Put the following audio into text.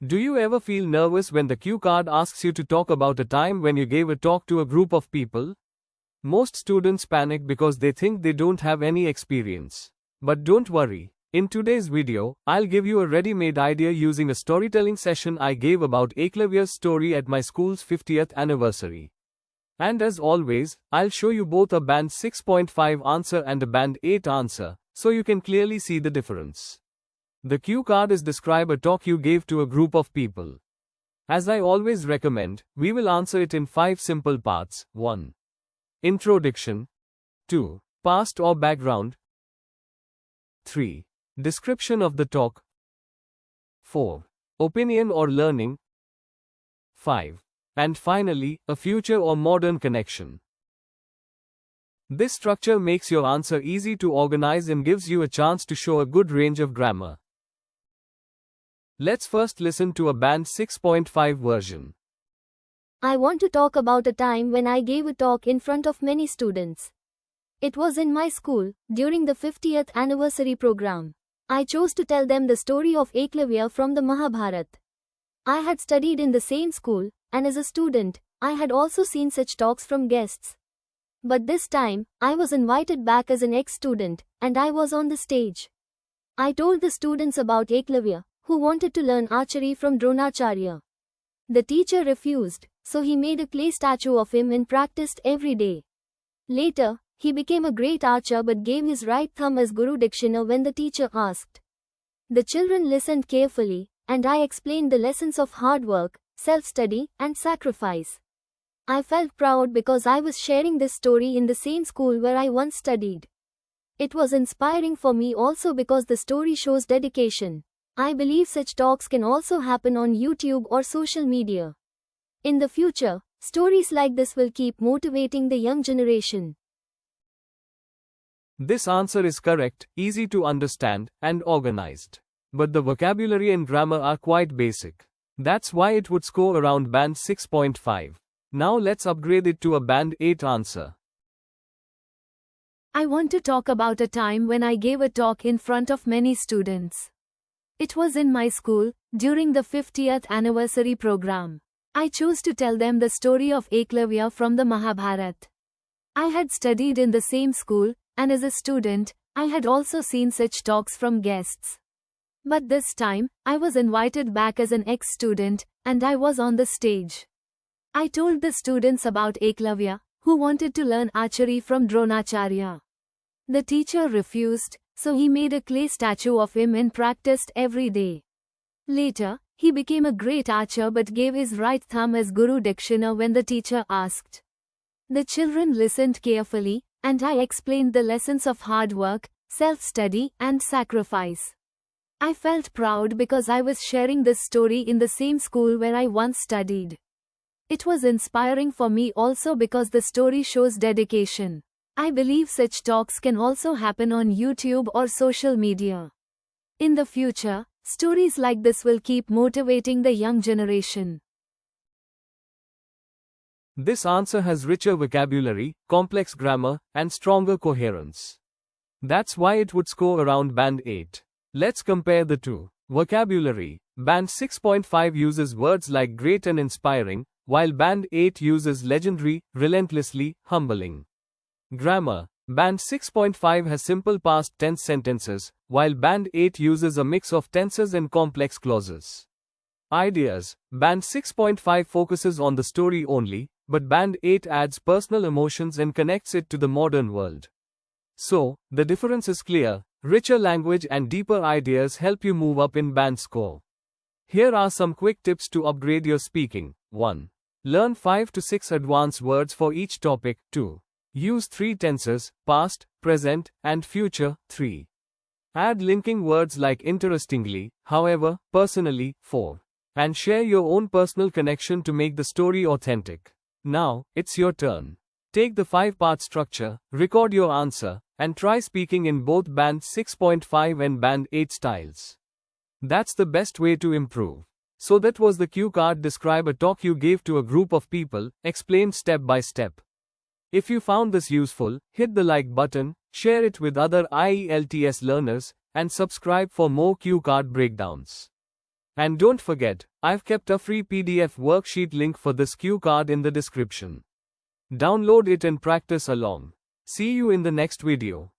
Do you ever feel nervous when the cue card asks you to talk about a time when you gave a talk to a group of people? Most students panic because they think they don't have any experience. But don't worry. In today's video, I'll give you a ready-made idea using a storytelling session I gave about Eklavya's story at my school's 50th anniversary. And as always, I'll show you both a band 6.5 answer and a band 8 answer, so you can clearly see the difference. The cue card is describe a talk you gave to a group of people. As I always recommend, we will answer it in 5 simple parts. 1. Introduction. 2. Past or background. 3. Description of the talk. 4. Opinion or learning. 5. And finally, a future or modern connection. This structure makes your answer easy to organize and gives you a chance to show a good range of grammar. Let's first listen to a band 6.5 version. I want to talk about a time when I gave a talk in front of many students. It was in my school, during the 50th anniversary program. I chose to tell them the story of Eklavya from the Mahabharata. I had studied in the same school, and as a student, I had also seen such talks from guests. But this time, I was invited back as an ex-student, and I was on the stage. I told the students about Eklavya, who wanted to learn archery from Dronacharya. The teacher refused, so he made a clay statue of him and practiced every day. Later, he became a great archer but gave his right thumb as Guru Dakshina when the teacher asked. The children listened carefully, and I explained the lessons of hard work, self-study, and sacrifice. I felt proud because I was sharing this story in the same school where I once studied. It was inspiring for me also because the story shows dedication. I believe such talks can also happen on YouTube or social media. In the future, stories like this will keep motivating the young generation. This answer is correct, easy to understand, and organized. But the vocabulary and grammar are quite basic. That's why it would score around band 6.5. Now let's upgrade it to a band 8 answer. I want to talk about a time when I gave a talk in front of many students. It was in my school, during the 50th anniversary program. I chose to tell them the story of Eklavya from the Mahabharata. I had studied in the same school, and as a student, I had also seen such talks from guests. But this time, I was invited back as an ex-student, and I was on the stage. I told the students about Eklavya, who wanted to learn archery from Dronacharya. The teacher refused, so he made a clay statue of him and practiced every day. Later, he became a great archer but gave his right thumb as Guru Dakshina when the teacher asked. The children listened carefully, and I explained the lessons of hard work, self-study, and sacrifice. I felt proud because I was sharing this story in the same school where I once studied. It was inspiring for me also because the story shows dedication. I believe such talks can also happen on YouTube or social media. In the future, stories like this will keep motivating the young generation. This answer has richer vocabulary, complex grammar, and stronger coherence. That's why it would score around band 8. Let's compare the two. Vocabulary. Band 6.5 uses words like great and inspiring, while band 8 uses legendary, relentlessly, humbling. Grammar. Band 6.5 has simple past tense sentences, while band 8 uses a mix of tenses and complex clauses. Ideas. Band 6.5 focuses on the story only, but band 8 adds personal emotions and connects it to the modern world. So, the difference is clear. Richer language and deeper ideas help you move up in band score. Here are some quick tips to upgrade your speaking. 1. Learn 5 to 6 advanced words for each topic. 2. Use 3 tenses, past, present, and future. 3. Add linking words like interestingly, however, personally. 4. And share your own personal connection to make the story authentic. Now, it's your turn. Take the 5-part structure, record your answer, and try speaking in both band 6.5 and band 8 styles. That's the best way to improve. So that was the cue card. Describe a talk you gave to a group of people, explained step by step. If you found this useful, hit the like button, share it with other IELTS learners, and subscribe for more cue card breakdowns. And don't forget, I've kept a free PDF worksheet link for this cue card in the description. Download it and practice along. See you in the next video.